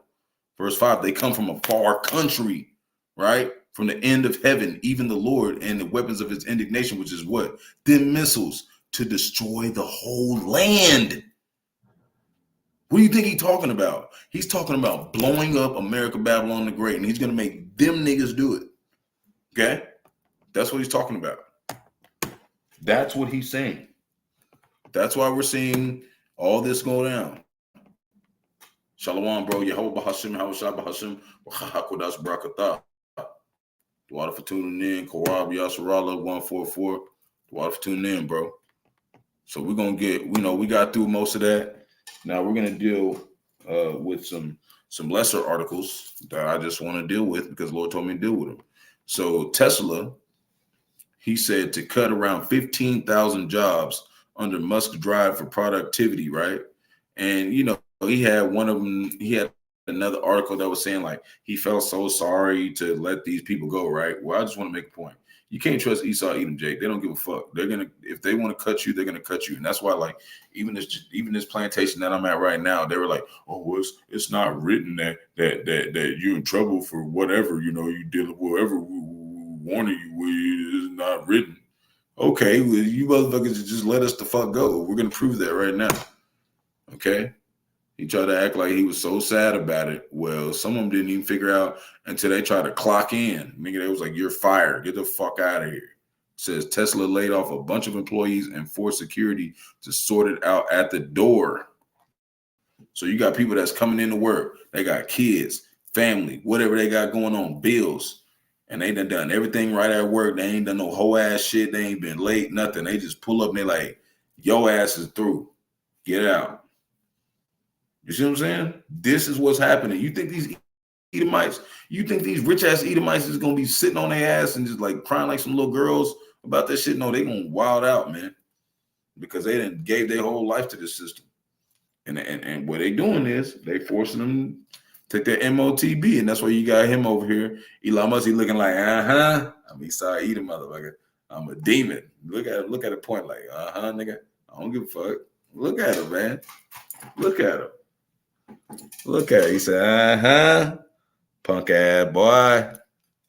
Verse 5, they come from a far country, right? From the end of heaven, even the Lord and the weapons of his indignation, which is what? Them missiles to destroy the whole land. What do you think he's talking about? He's talking about blowing up America, Babylon the Great, and he's going to make them niggas do it. Okay? That's what he's talking about. That's what he's saying. That's why we're seeing all this go down. Shalom, bro. Yahawah, Bahasham, Bahasham, Qadash, Barak. Water for tuning in. Korab Yasharala 144. Water for tuning in, bro. So we're gonna get, we got through most of that. Now we're gonna deal with some lesser articles that I just want to deal with because the Lord told me to deal with them. So Tesla, he said to cut around 15,000 jobs under Musk's drive for productivity, right? And he had one of them. He had another article that was saying like he felt so sorry to let these people go, right? Well, I just want to make a point. You can't trust Esau, Edom, Jake. They don't give a fuck. They're gonna, if they want to cut you, they're gonna cut you, and that's why, like, even this plantation that I'm at right now, they were like, oh, well, it's not written that you're in trouble for whatever you did, whatever we warning you with is not written. Okay, well, you motherfuckers just let us the fuck go. We're gonna prove that right now. Okay. He tried to act like he was so sad about it. Well, some of them didn't even figure out until they tried to clock in. Nigga, they was like, you're fired. Get the fuck out of here. It says Tesla laid off a bunch of employees and forced security to sort it out at the door. So you got people that's coming into work. They got kids, family, whatever they got going on, bills. And they done everything right at work. They ain't done no whole ass shit. They ain't been late, nothing. They just pull up and they like, your ass is through. Get out. You see what I'm saying? This is what's happening. You think these Edomites, you think these rich ass Edomites is gonna be sitting on their ass and just like crying like some little girls about that shit? No, they gonna wild out, man, because they done gave their whole life to this system. And what they doing is they forcing them to take their MOTB, and that's why you got him over here. Elon Musk, he looking like, I'm Esau Edom, motherfucker. I'm a demon. Look at a point like, nigga. I don't give a fuck. Look at him, man. Look at him. Look at it. He said, punk ass boy.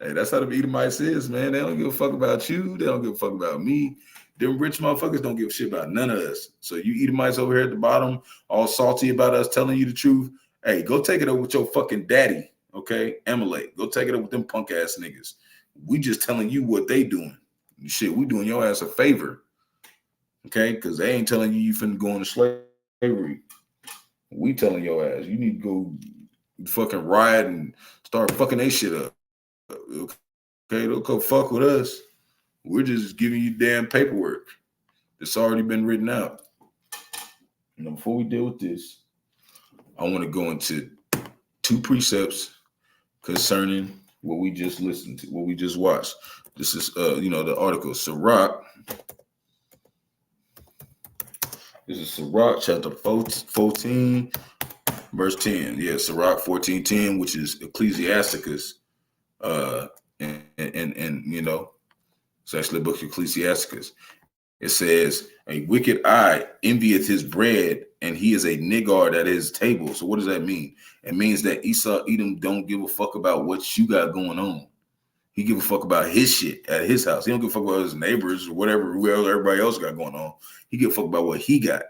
Hey, that's how the Edomites is, man. They don't give a fuck about you. They don't give a fuck about me. Them rich motherfuckers don't give a shit about none of us. So you Edomites over here at the bottom, all salty about us telling you the truth. Hey, go take it up with your fucking daddy, okay? Emulate. Go take it up with them punk ass niggas. We just telling you what they doing. Shit, we doing your ass a favor, okay? Because they ain't telling you finna go into slavery. We telling your ass you need to go fucking riot and start fucking they shit up. Okay, don't go fuck with us. We're just giving you damn paperwork that's already been written out. Before we deal with this, I want to go into 2 precepts concerning what we just listened to, what we just watched. This is the article Sirach. This is Sirach chapter 14, verse 10. Yeah, Sirach 14:10, which is Ecclesiasticus. And it's actually a book of Ecclesiasticus. It says, a wicked eye envieth his bread, and he is a niggard at his table. So what does that mean? It means that Esau Edom don't give a fuck about what you got going on. He give a fuck about his shit at his house. He don't give a fuck about his neighbors or whatever, everybody else got going on. He give a fuck about what he got.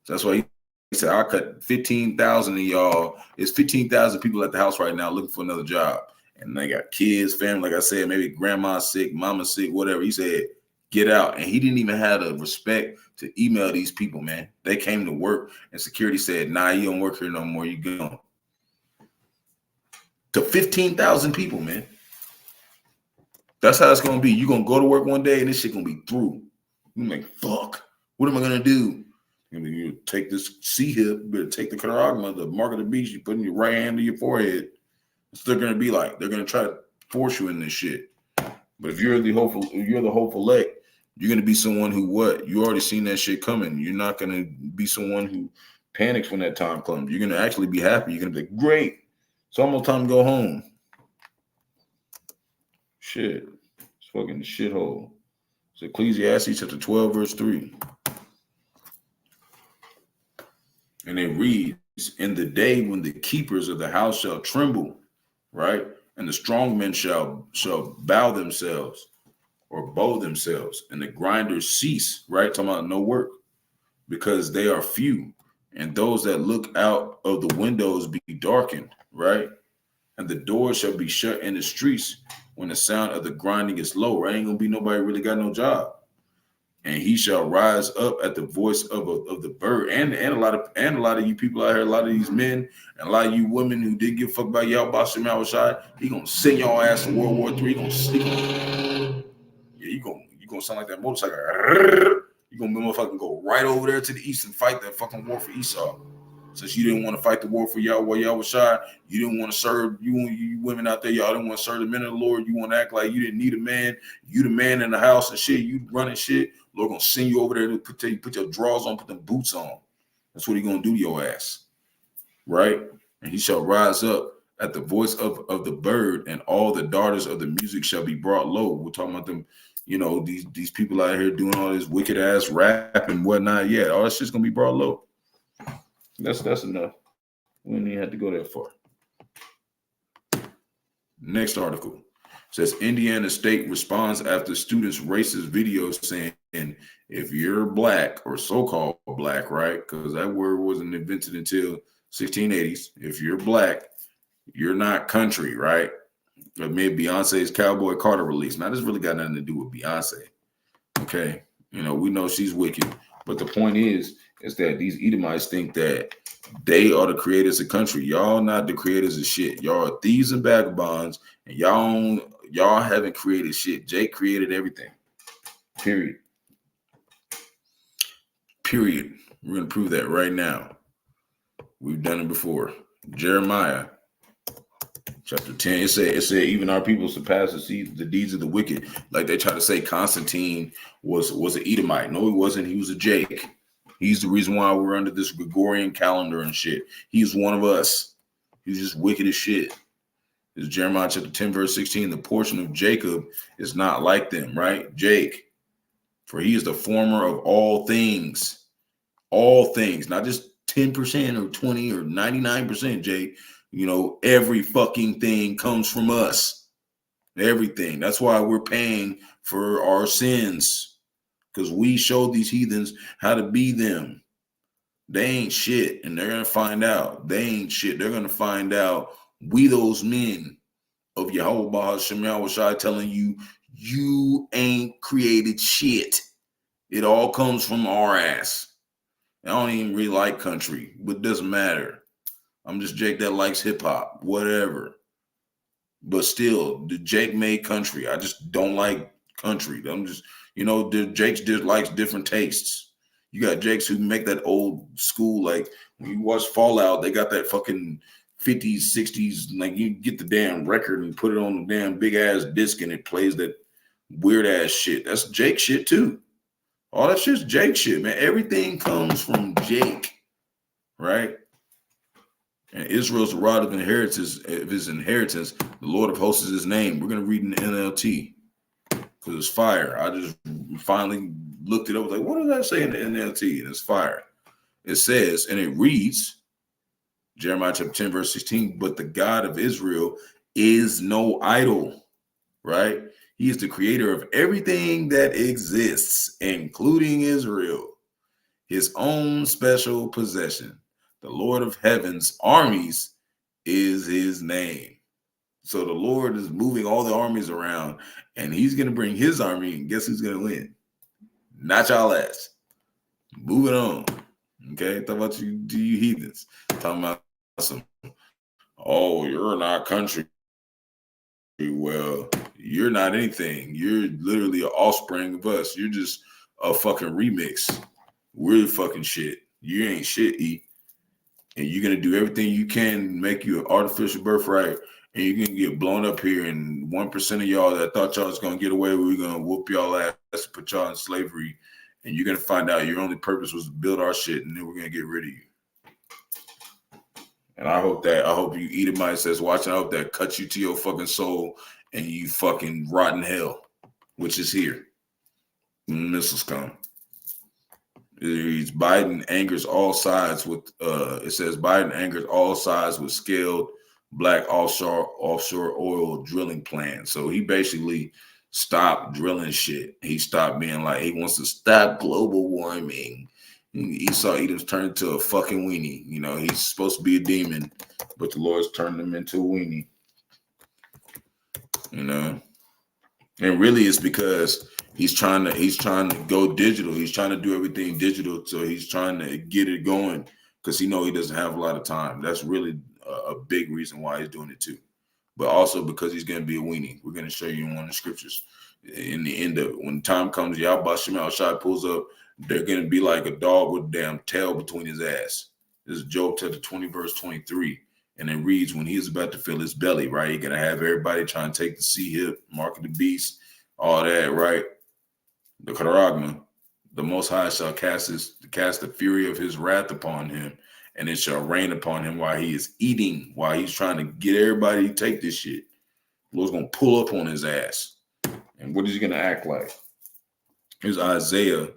So that's why he said, I cut 15,000 of y'all. It's 15,000 people at the house right now looking for another job. And they got kids, family, like I said, maybe grandma's sick, mama's sick, whatever. He said, get out. And he didn't even have the respect to email these people, man. They came to work and security said, nah, you don't work here no more. You gone. To 15,000 people, man. That's how it's going to be. You're going to go to work one day and this shit going to be through. You're like, fuck, what am I going to do? You take this C-hip, you better take the charagma, the mark of the beast, you put in your right hand to your forehead. It's they're going to be like. They're going to try to force you in this shit. But if you're the hopeful elect, you're going to be someone who what? You already seen that shit coming. You're not going to be someone who panics when that time comes. You're going to actually be happy. You're going to be like, great. It's almost time to go home. Shit. It's fucking shithole. It's Ecclesiastes chapter 12, verse 3. And it reads, in the day when the keepers of the house shall tremble, right? And the strong men shall bow themselves or bow themselves, and the grinders cease, right? Talking about no work, because they are few, and those that look out of the windows be darkened, right? And the doors shall be shut in the streets when the sound of the grinding is low, right? Ain't gonna be nobody really got no job. And he shall rise up at the voice of the bird, and a lot of you people out here, a lot of these men, and a lot of you women who did give a fuck about Bahasham, Yahawashi. He gonna send y'all ass to World War III. You gonna sound like that motorcycle. You gonna motherfucking go right over there to the east and fight that fucking war for Esau. Since you didn't want to fight the war for Yahawah, Yahawashi, you didn't want to serve, you women out there, y'all didn't want to serve the men of the Lord. You want to act like you didn't need a man. You the man in the house and shit. You running shit. Lord gonna send you over there to put your drawers on, put them boots on. That's what he gonna do to your ass, right? And he shall rise up at the voice of the bird, and all the daughters of the music shall be brought low. We're talking about them, these people out here doing all this wicked ass rap and whatnot. Yeah, all that shit's gonna be brought low. That's enough. We didn't even have to go that far. Next article says Indiana State responds after students' racist videos saying, if you're black or so-called black, right? Because that word wasn't invented until 1680s. If you're black, you're not country, right? It made Beyonce's Cowboy Carter release. Now, this really got nothing to do with Beyonce. Okay. We know she's wicked. But the point is that these Edomites think that they are the creators of country. Y'all not the creators of shit. Y'all are thieves and vagabonds, and y'all haven't created shit. Jake created everything. Period. We're going to prove that right now. We've done it before. Jeremiah chapter 10, it said even our people surpass the deeds of the wicked. Like they try to say Constantine was an Edomite. No, he wasn't. He was a Jake. He's the reason why we're under this Gregorian calendar and shit. He's one of us. He's just wicked as shit. It's Jeremiah chapter 10, verse 16. The portion of Jacob is not like them, right? Jake, for he is the former of all things. All things, not just 10% or 20 or 99%, Jake. Every fucking thing comes from us. Everything. That's why we're paying for our sins. Because we showed these heathens how to be them. They ain't shit. And they're going to find out. They ain't shit. They're going to find out we those men of Yahawah, Bahasham, Yahawashi telling you, you ain't created shit. It all comes from our ass. I don't even really like country, but it doesn't matter. I'm just Jake that likes hip hop, whatever. But still, the Jake made country. I just don't like country. I'm just, the Jakes likes different tastes. You got Jakes who make that old school, like when you watch Fallout, they got that fucking 50s, 60s, like you get the damn record and put it on the damn big ass disc and it plays that weird ass shit. That's Jake shit too. All that shit's Jake shit, man. Everything comes from Jake, right? And Israel's the rod of his inheritance. The Lord of hosts is his name. We're going to read in the NLT because it's fire. I just finally looked it up. I was like, what does that say in the NLT? And it's fire. It says, and it reads, Jeremiah chapter 10, verse 16, but the God of Israel is no idol, right? He is the creator of everything that exists, including Israel, his own special possession. The Lord of heaven's armies is his name. So the Lord is moving all the armies around, and he's going to bring his army, and guess who's going to win? Not y'all ass. Moving on. Okay, talk about you heathens. Talking about some, oh, you're not country. Well, you're not anything. You're literally an offspring of us. You're just a fucking remix. We're the fucking shit. You ain't shit, E. And you're going to do everything you can to make you an artificial birthright. And you're going to get blown up here. And 1% of y'all that thought y'all was going to get away, we're going to whoop y'all ass, put y'all in slavery. And you're going to find out your only purpose was to build our shit. And then we're going to get rid of you. And I hope you Edomites that's watching, I hope that cuts you to your fucking soul and you fucking rot in hell, which is here. When the missiles come. Biden angers all sides with, it says Biden angers all sides with scaled black offshore oil drilling plan. So he basically stopped drilling shit. He stopped being like, he wants to stop global warming. Esau Edom's turned into a fucking weenie. He's supposed to be a demon, but the Lord's turned him into a weenie. And really it's because he's trying to go digital. He's trying to do everything digital. So he's trying to get it going because he doesn't have a lot of time. That's really a big reason why he's doing it too. But also because he's going to be a weenie. We're going to show you in one of the scriptures. In the end of it, when time comes, Bahasham Yahawashi pulls up, they're going to be like a dog with a damn tail between his ass. This is Job chapter 20, verse 23. And it reads, when he is about to fill his belly, right? You're going to have everybody trying to take the sea hip, mark of the beast, all that, right? The charagma, the Most High shall cast the fury of his wrath upon him, and it shall rain upon him while he is eating, while he's trying to get everybody to take this shit. The Lord's going to pull up on his ass. And what is he going to act like? Here's Isaiah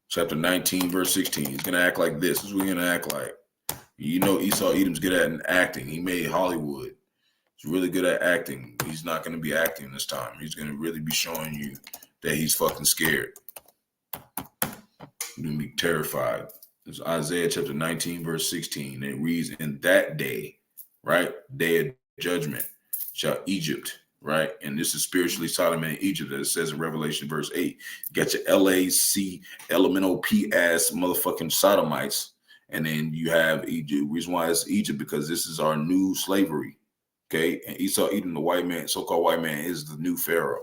chapter 19, verse 16. He's going to act like this. This is what he's going to act like. You know Esau Edom's good at acting. He made Hollywood. He's really good at acting. He's not going to be acting this time. He's going to really be showing you that he's fucking scared. You're going to be terrified. It's Isaiah chapter 19, verse 16. It reads, in that day, right, day of judgment, shall Egypt, right? And this is spiritually Solomon in Egypt, as it says in Revelation verse 8. You got your LAC, LMNOP ass motherfucking sodomites. And then you have Egypt. Reason why it's Egypt, because this is our new slavery. Okay. And Esau Edom, the white man, so-called white man, is the new Pharaoh.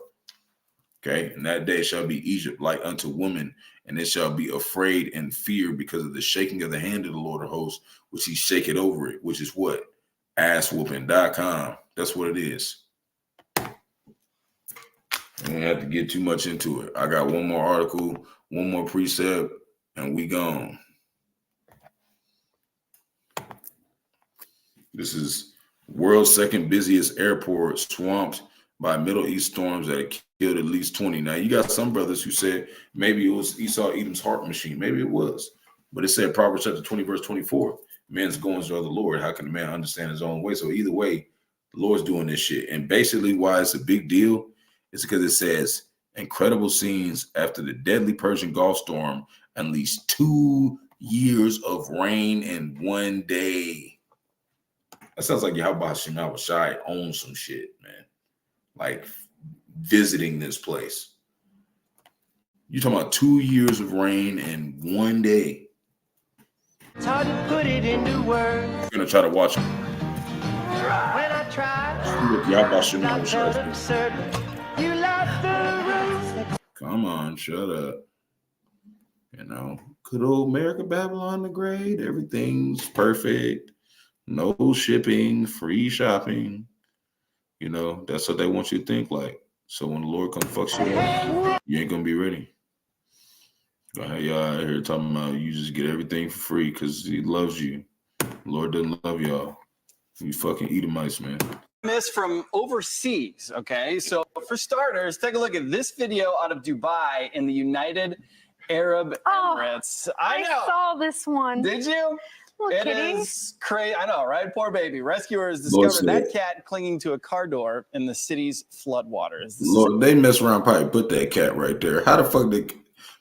Okay. And that day shall be Egypt like unto woman, and it shall be afraid and fear because of the shaking of the hand of the Lord of hosts, which he shaketh over it, which is what? Asswhooping.com. That's what it is. I don't have to get too much into it. I got one more article, one more precept, and we gone. This is world's second busiest airport swamped by Middle East storms that have killed at least 20. Now, you got some brothers who said maybe it was Esau Edom's heart machine. Maybe it was. But it said Proverbs chapter 20, verse 24, man's goings are the Lord. How can a man understand his own way? So either way, the Lord's doing this shit. And basically why it's a big deal is because it says incredible scenes after the deadly Persian Gulf storm unleashed 2 years of rain in one day. That sounds like Yahawashi owns some shit, man. Like visiting this place. You're talking about 2 years of rain in one day. It's hard to put it into words. I'm gonna try to watch it. When I try, you love the rose. Come on, shut up. You know, good old America Babylon the Great. Everything's perfect. No shipping, free shopping. You know, that's what they want you to think like. So when the Lord comes fucks you up, you ain't gonna be ready. Hey, y'all out here talking about you just get everything for free because he loves you. The Lord doesn't love y'all. You fucking Edomites, man. Miss from overseas, okay? So for starters, take a look at this video out of Dubai in the United Arab Emirates. I know. Saw this one. Did you? It is crazy. I know, right? Poor baby. Rescuers discovered that cat clinging to a car door in the city's floodwaters. Lord, they mess around, probably put that cat right there. How the fuck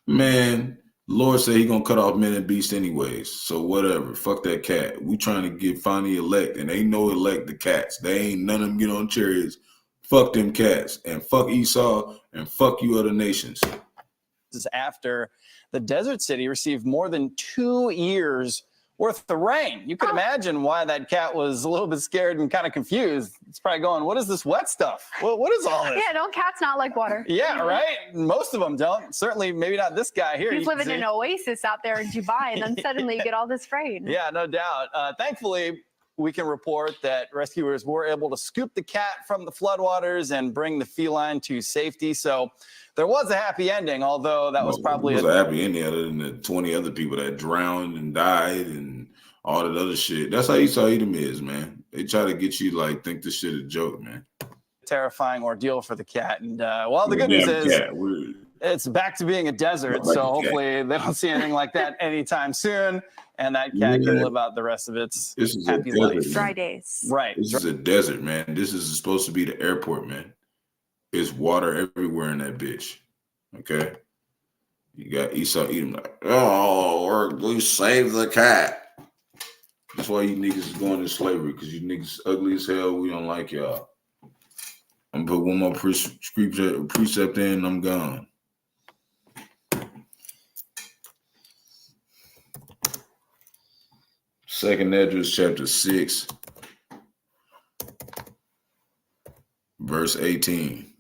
man, Lord said he gonna cut off men and beasts anyways. So whatever. Fuck that cat. We trying to get finally elect, and they know elect the cats. They ain't none of them get on chariots. Fuck them cats. And fuck Esau and fuck you other nations. This is after the desert city received more than 2 years worth of rain. You could imagine why that cat was a little bit scared and kind of confused. It's probably going, what is this wet stuff? What is all this? Yeah, don't cats not like water? Yeah, right? Most of them don't. Certainly, maybe not this guy here. He's living in an oasis out there in Dubai, and then suddenly you get all this rain. Yeah, no doubt. Thankfully, we can report that rescuers were able to scoop the cat from the floodwaters and bring the feline to safety. So there was a happy ending, although that was probably a happy ending other than the 20 other people that drowned and died and all that other shit. That's how Esau Edom is, man. They try to get you like think this shit is a joke, man. Terrifying ordeal for the cat. And well, the good news is it's back to being a desert. So hopefully they don't see anything like that anytime soon. And that cat can live out the rest of its happy life. Dry days. Right. This is a desert, man. This is supposed to be the airport, man. There's water everywhere in that bitch. Okay. You got Esau Edom like, oh, we saved the cat. That's why you niggas is going to slavery, because you niggas ugly as hell. We don't like y'all. I'm gonna put one more precept in and I'm gone. Second Esdras chapter 6, verse 18.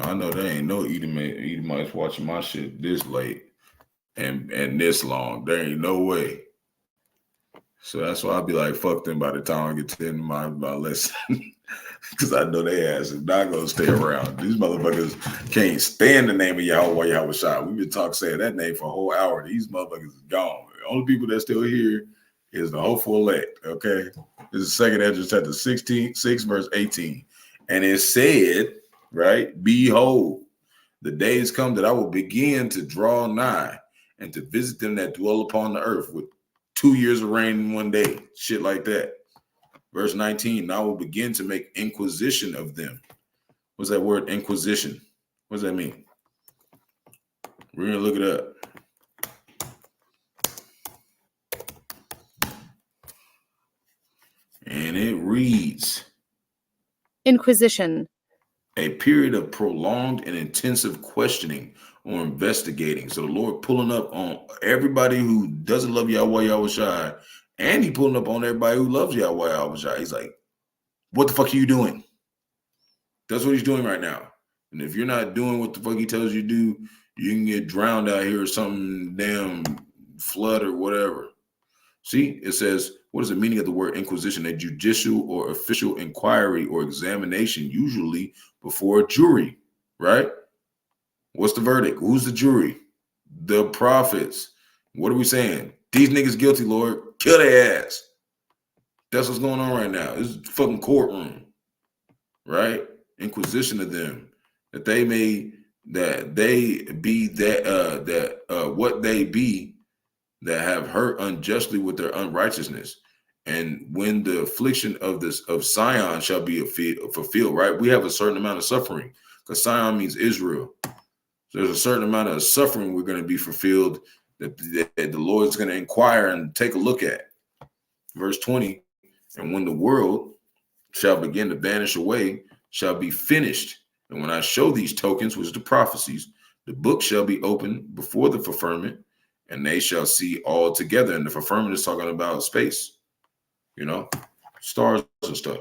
I know there ain't no Edomites watching my shit this late. and this long. There ain't no way. So that's why I'll be like, fuck them by the time I get to the end of my lesson. Because I know they ass is not going to stay around. These motherfuckers can't stand the name of Yahawah, Yahawashi. We've been saying that name for a whole hour. These motherfuckers is gone. The only people that's still here is the hopeful elect, okay? This is 2nd Ezra chapter 6 verse 18. And it said, right, behold, the days come that I will begin to draw nigh and to visit them that dwell upon the earth with 2 years of rain in one day. Shit like that. Verse 19, I will begin to make inquisition of them. What's that word, inquisition? What does that mean? We're going to look it up. And it reads, Inquisition. a period of prolonged and intensive questioning or investigating. So the Lord pulling up on everybody who doesn't love Yahawah, Yahawashi, and he pulling up on everybody who loves Yahawah, Yahawashi. He's like, what the fuck are you doing? That's what he's doing right now. And if you're not doing what the fuck he tells you to do, you can get drowned out here or some damn flood or whatever. See, it says, what is the meaning of the word inquisition? A judicial or official inquiry or examination, usually before a jury, right? What's the verdict? Who's the jury? The prophets. What are we saying? These niggas guilty, Lord. Kill their ass. That's what's going on right now. This is the fucking courtroom, right? Inquisition of them, that they may, that they be what they be that have hurt unjustly with their unrighteousness. And when the affliction of Sion shall be fulfilled, right? We have a certain amount of suffering because Sion means Israel. So there's a certain amount of suffering we're going to be fulfilled that the Lord is going to inquire and take a look at. Verse 20, and when the world shall begin to vanish away, shall be finished. And when I show these tokens, which are the prophecies, the book shall be opened before the fulfillment, and they shall see all together. And the fulfillment is talking about space, you know, stars and stuff.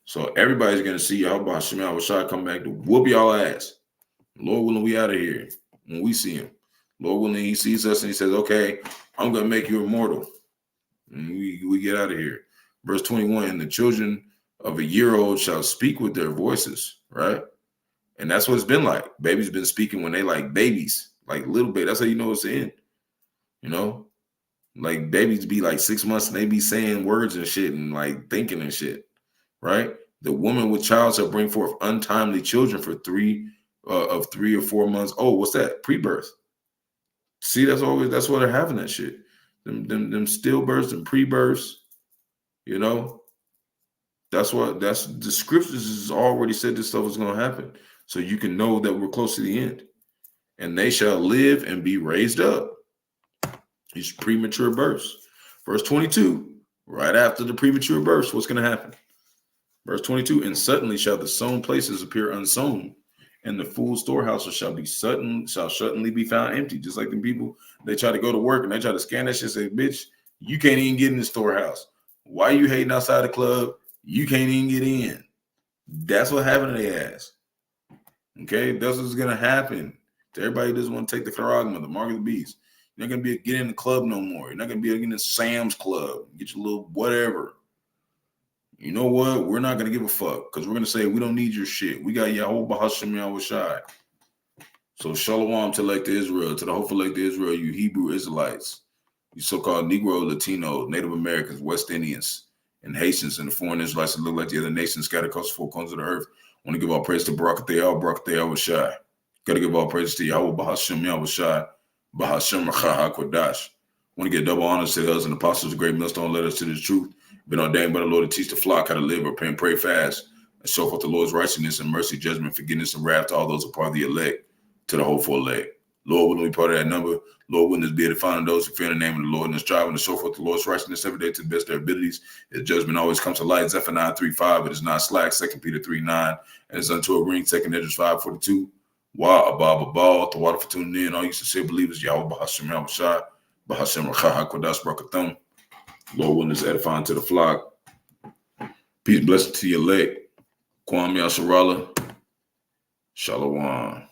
So everybody's going to see Bahasham Yahawashi come back to whoop y'all ass. Lord willing, we out of here when we see him. Lord willing, he sees us and he says, okay, I'm going to make you immortal. And we get out of here. Verse 21, and the children of a year old shall speak with their voices, right? And that's what it's been like. Babies been speaking when they like babies, like little baby. That's how you know it's the end. You know, like babies be like 6 months and they be saying words and shit and like thinking and shit, right? The woman with child shall bring forth untimely children for 3 or 4 months. Oh, what's that? Pre-birth. See, that's why they're having that shit. Them stillbirths and pre-births, you know. That's the scriptures has already said this stuff is going to happen. So you can know that we're close to the end. And they shall live and be raised up. These premature births. Verse 22, right after the premature births, what's going to happen? Verse 22, and suddenly shall the sown places appear unsown, and the full storehouses shall suddenly be found empty. Just like the people, they try to go to work and they try to scan that shit and say, bitch, you can't even get in the storehouse. Why you hating outside the club? You can't even get in. That's what happened to their ass. Okay, that's what's going to happen to everybody who doesn't want to take the charagma, the mark of the beast. You're not going to be getting in the club no more. You're not going to be getting in Sam's Club. Get your little whatever. You know what? We're not going to give a fuck because we're going to say we don't need your shit. We got Yahawah, Bahasham, Yahawashi. So shalom to elect Israel, to the hopeful elect Israel, you Hebrew Israelites, you so-called Negro, Latino, Native Americans, West Indians, and Haitians, and the foreign Israelites that look like the other nations scattered across the 4 corners of the earth. I want to give all praise to Barak, Yahawashi. Got to give all praise to Yahawah, Bahasham, Yahawashi, Bahasham, Qadash. Want to get double honors to us and apostles of great millstone led us to the truth. Been ordained by the Lord to teach the flock how to live, repent, pray fast, and show forth the Lord's righteousness and mercy, judgment, forgiveness, and wrath to all those who are part of the elect, to the hopeful elect. Lord, willing, we part of that number. Lord, willing, be able to find those who fear the name of the Lord and are striving to show forth the Lord's righteousness every day to the best of their abilities. His judgment always comes to light. Zephaniah 3:5. It is not slack. 2 Peter 3:9. And it's unto a ring. 2 Ezra 5:42. Wow, abal, the water for tuning in. All you sincere believers, Yahawah, Bahasham, Yahawashi, Bahasham, Qadash, Barak, Atham. Lord, willing, is edifying to the flock. Peace, blessing to your elect. Kwam Yasharala. Shalom.